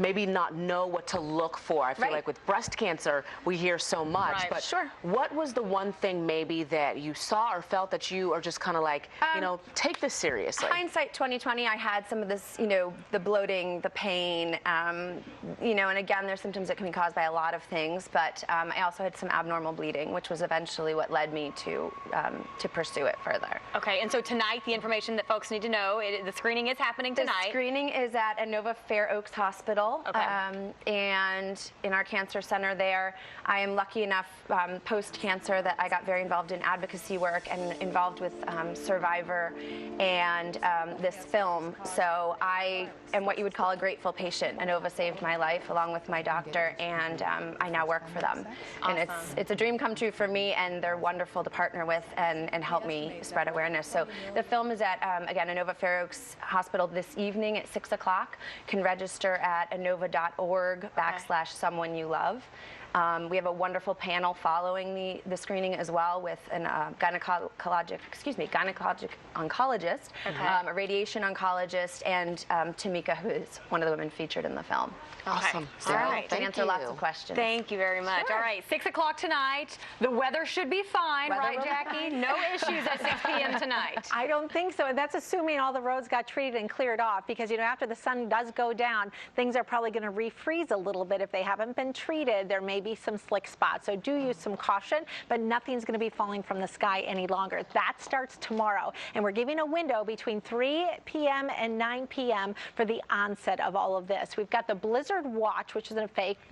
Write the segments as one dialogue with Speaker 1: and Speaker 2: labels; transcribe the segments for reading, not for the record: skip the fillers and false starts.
Speaker 1: maybe not know what to look for. I feel like with breast cancer, we hear so much. But what was the one thing maybe that you saw or felt that you are just kind of like, you know, take this seriously?
Speaker 2: Hindsight 2020, I had some of this, you know, the bloating, the pain, you know, and again, there's symptoms that can be caused by a lot of things, but I also had some abnormal bleeding, which was eventually what led me to pursue it further.
Speaker 3: Okay, and so tonight, the information that folks need to know, the screening is happening tonight.
Speaker 2: The screening is at Inova Fair Oaks Hospital. And in our cancer center there, I am lucky enough post-cancer that I got very involved in advocacy work and involved with Survivor and this film. So I am what you would call a grateful patient. Inova saved my life along with my doctor, and I now work for them.
Speaker 3: Awesome.
Speaker 2: And it's a dream come true for me, and they're wonderful to partner with and help me spread awareness. So the film is at, again, Inova Fair Oaks Hospital this evening at 6 o'clock. You can register at inova.org/someone you love. We have a wonderful panel following the screening as well with an gynecologic oncologist, a radiation oncologist, and Tamika, who is one of the women featured in the film.
Speaker 1: Awesome.
Speaker 2: So to answer lots of questions.
Speaker 3: Thank you very much. All right, 6 o'clock tonight. The weather should be fine, right, Jackie? No issues at 6 p.m. tonight.
Speaker 4: I don't think so. And that's assuming all the roads got treated and cleared off, because, you know, after the sun does go down, things are probably going to refreeze a little bit. If they haven't been treated, there may be some slick spots. So do use some caution, but nothing's going to be falling from the sky any longer. That starts tomorrow. And we're giving a window between 3 p.m. and 9 p.m. for the onset of all of this. We've got the blizzard watch, which is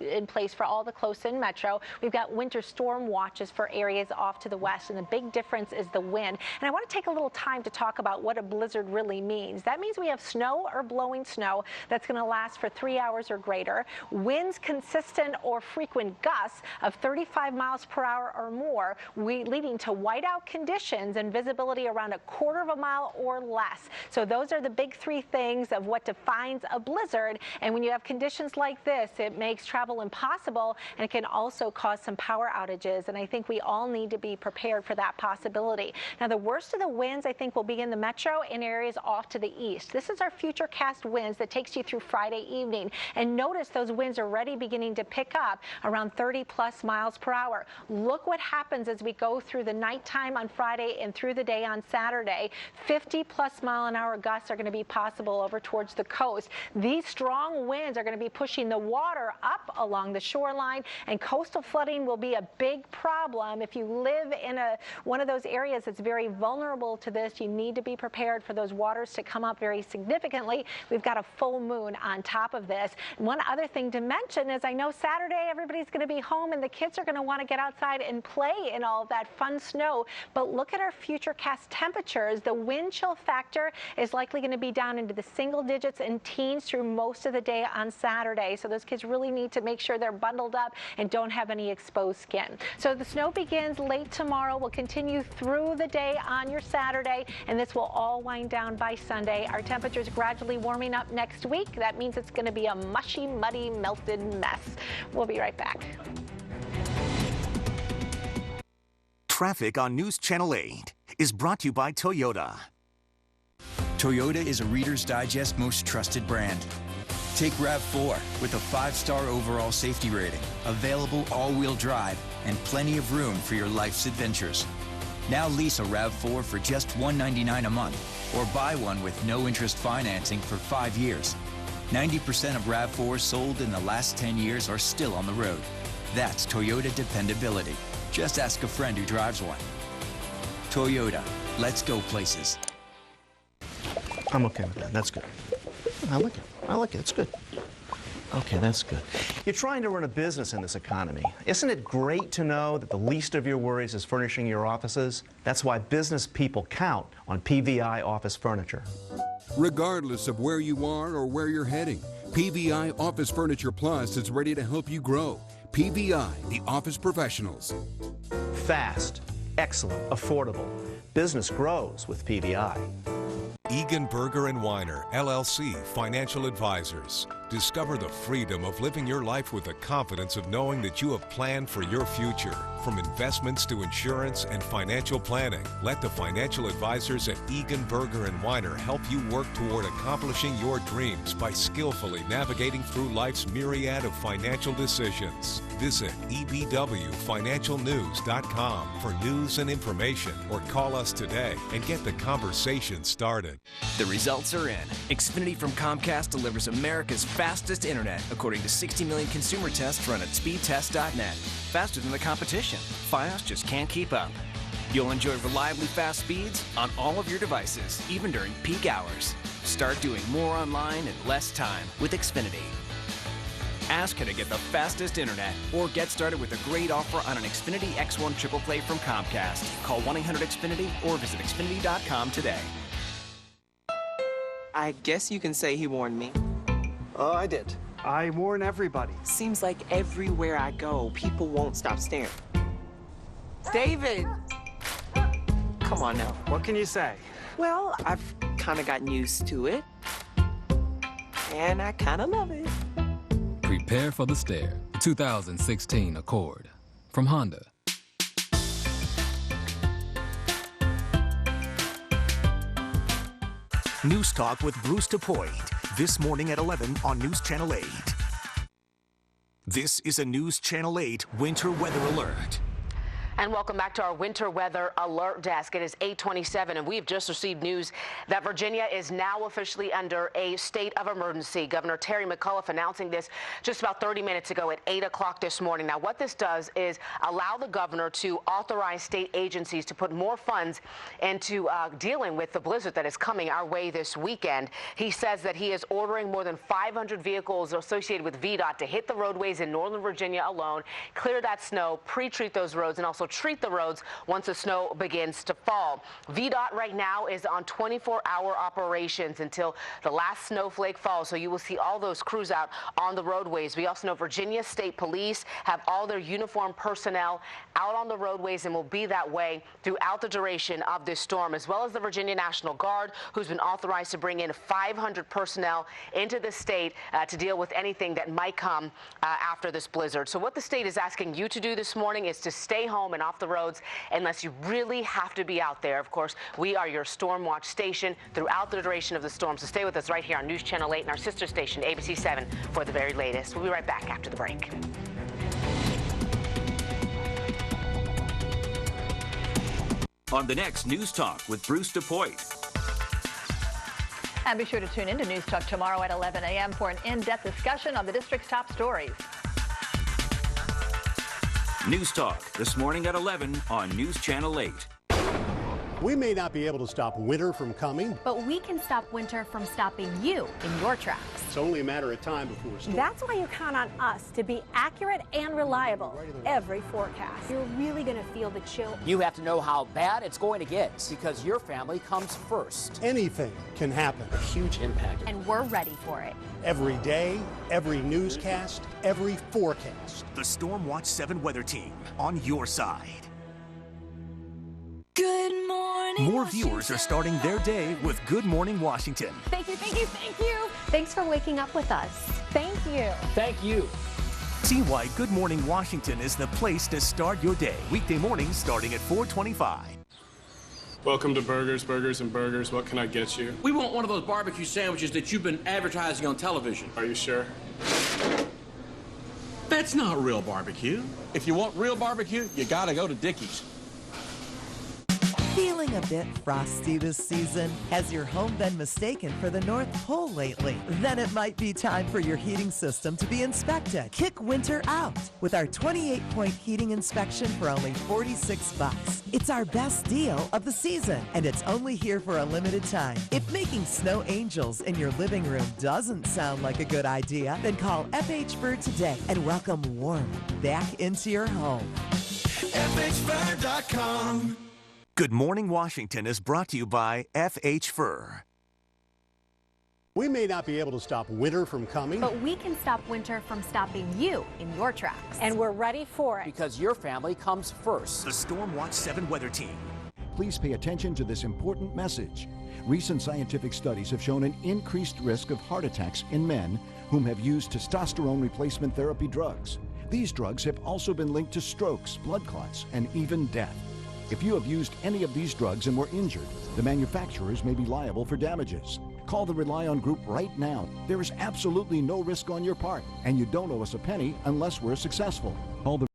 Speaker 4: in place for all the close-in metro. We've got winter storm watches for areas off to the west, and the big difference is the wind. And I want to take a little time to talk about what a blizzard really means. That means we have snow or blowing snow that's going to last for 3 hours or greater, winds consistent or frequent gusts of 35 miles per hour or more, leading to whiteout conditions and visibility around a quarter of a mile or less. So those are the big three things of what defines a blizzard. And when you have conditions like this, it makes travel impossible, and it can also cause some power outages. And I think we all need to be prepared for that possibility. Now, the worst of the winds, I think, will be in the metro and areas off to the east. This is our futurecast winds that takes you through Friday evening. And notice those winds are already beginning to pick up around 30+ miles per hour. Look what happens as we go through the nighttime on Friday and through the day on Saturday. 50+ mile an hour gusts are going to be possible over towards the coast. These strong winds are going to be pushing the water up along the shoreline, and coastal flooding will be a big problem. If you live in one of those areas that's very vulnerable to this, you need to be prepared for those waters to come up very significantly. We've got a full moon on top of this. One other thing to mention is I know Saturday everybody's going to be home and the kids are going to want to get outside and play in all of that fun snow, but look at our futurecast temperatures. The wind chill factor is likely going to be down into the single digits and teens through most of the day on Saturday. So those kids really need to make sure they're bundled up and don't have any exposed skin. So the snow begins late tomorrow, will continue through the day on your Saturday, and this will all wind down by Sunday. Our temperatures gradually warming up next week. That means it's going to be a mushy, muddy, melted mess. We'll be right back.
Speaker 5: Traffic on News Channel 8 is brought to you by Toyota.
Speaker 6: Toyota is a Reader's Digest most trusted brand. Take RAV4 with a 5-star overall safety rating, available all-wheel drive, and plenty of room for your life's adventures. Now lease a RAV4 for just $199 a month, or buy one with no interest financing for 5 years. 90% of RAV4s sold in the last 10 years are still on the road. That's Toyota dependability. Just ask a friend who drives one. Toyota, let's go places.
Speaker 7: I'm okay with that. That's good. I like it. I like it. It's good. Okay, that's good. You're trying to run a business in this economy. Isn't it great to know that the least of your worries is furnishing your offices? That's why business people count on PVI office furniture.
Speaker 8: Regardless of where you are or where you're heading, PVI Office Furniture Plus is ready to help you grow. PVI, the office professionals.
Speaker 7: Fast, excellent, affordable. Business grows with PVI.
Speaker 9: Egan Berger & Weiner, LLC, Financial Advisors. Discover the freedom of living your life with the confidence of knowing that you have planned for your future. From investments to insurance and financial planning, let the financial advisors at Egan Berger & Weiner help you work toward accomplishing your dreams by skillfully navigating through life's myriad of financial decisions. Visit ebwfinancialnews.com for news and information, or call us today and get the conversation started.
Speaker 10: The results are in. Xfinity from Comcast delivers America's fastest internet, according to 60 million consumer tests run at speedtest.net. Faster than the competition. Fios just can't keep up. You'll enjoy reliably fast speeds on all of your devices, even during peak hours. Start doing more online in less time with Xfinity. Ask how to get the fastest internet or get started with a great offer on an Xfinity X1 Triple Play from Comcast. Call 1-800-XFINITY or visit Xfinity.com today.
Speaker 11: I guess you can say he warned me.
Speaker 12: I did. I warn everybody.
Speaker 11: Seems like everywhere I go, people won't stop staring. David! Come on now.
Speaker 12: What can you say?
Speaker 11: Well, I've kind of gotten used to it. And I kind of love it.
Speaker 13: Prepare for the stare. The 2016 Accord from Honda.
Speaker 5: News Talk with Bruce DuPoint. This morning at 11 on News Channel 8. This is a News Channel 8 winter weather alert.
Speaker 1: And welcome back to our winter weather alert desk. It is 8:27, and we've just received news that Virginia is now officially under a state of emergency. Governor Terry McAuliffe announcing this just about 30 minutes ago at 8 o'clock this morning. Now, what this does is allow the governor to authorize state agencies to put more funds into dealing with the blizzard that is coming our way this weekend. He says that he is ordering more than 500 vehicles associated with VDOT to hit the roadways in Northern Virginia alone, clear that snow, pre-treat those roads, and also treat the roads once the snow begins to fall. VDOT right now is on 24-hour operations until the last snowflake falls, so you will see all those crews out on the roadways. We also know Virginia State Police have all their uniformed personnel out on the roadways and will be that way throughout the duration of this storm, as well as the Virginia National Guard, who's been authorized to bring in 500 personnel into the state to deal with anything that might come after this blizzard. So what the state is asking you to do this morning is to stay home and off the roads unless you really have to be out there. Of course, we are your Storm Watch station throughout the duration of the storm, so stay with us right here on News Channel 8 and our sister station, ABC 7, for the very latest. We'll be right back after the break.
Speaker 14: On the next News Talk with Bruce DuPoint.
Speaker 3: And be sure to tune in to News Talk tomorrow at 11 a.m. for an in-depth discussion on the district's top stories.
Speaker 14: News Talk this morning at 11 on News Channel 8.
Speaker 15: We may not be able to stop winter from coming,
Speaker 16: but we can stop winter from stopping you in your tracks.
Speaker 15: It's only a matter of time before a storm.
Speaker 4: That's why you count on us to be accurate and reliable every forecast.
Speaker 16: You're really going to feel the chill.
Speaker 17: You have to know how bad it's going to get because your family comes first.
Speaker 15: Anything can happen.
Speaker 17: A huge impact.
Speaker 16: And we're ready for it.
Speaker 15: Every day, every newscast, every forecast.
Speaker 5: The Storm Watch 7 weather team on your side.
Speaker 18: Good morning.
Speaker 5: More viewers are starting their day with Good Morning Washington.
Speaker 16: Thank you, thank you, thank you. Thanks for waking up with us.
Speaker 4: Thank you.
Speaker 17: Thank you.
Speaker 5: See why Good Morning Washington is the place to start your day. Weekday mornings starting at 4:25.
Speaker 19: Welcome to Burgers, Burgers, and Burgers. What can I get you?
Speaker 20: We want one of those barbecue sandwiches that you've been advertising on television.
Speaker 19: Are you sure?
Speaker 20: That's not real barbecue. If you want real barbecue, you gotta go to Dickey's.
Speaker 21: Feeling a bit frosty this season? Has your home been mistaken for the North Pole lately? Then it might be time for your heating system to be inspected. Kick winter out with our 28-point heating inspection for only $46. It's our best deal of the season, and it's only here for a limited time. If making snow angels in your living room doesn't sound like a good idea, then call FH Fur today and welcome warmth back into your home.
Speaker 5: FHFur.com. Good Morning Washington is brought to you by FH Fur.
Speaker 15: We may not be able to stop winter from coming,
Speaker 16: but we can stop winter from stopping you in your tracks.
Speaker 4: And we're ready for it.
Speaker 17: Because your family comes first.
Speaker 5: The Storm Watch 7 weather team.
Speaker 22: Please pay attention to this important message. Recent scientific studies have shown an increased risk of heart attacks in men whom have used testosterone replacement therapy drugs. These drugs have also been linked to strokes, blood clots, and even death. If you have used any of these drugs and were injured, the manufacturers may be liable for damages. Call the Rely On Group right now. There is absolutely no risk on your part, and you don't owe us a penny unless we're successful. Call the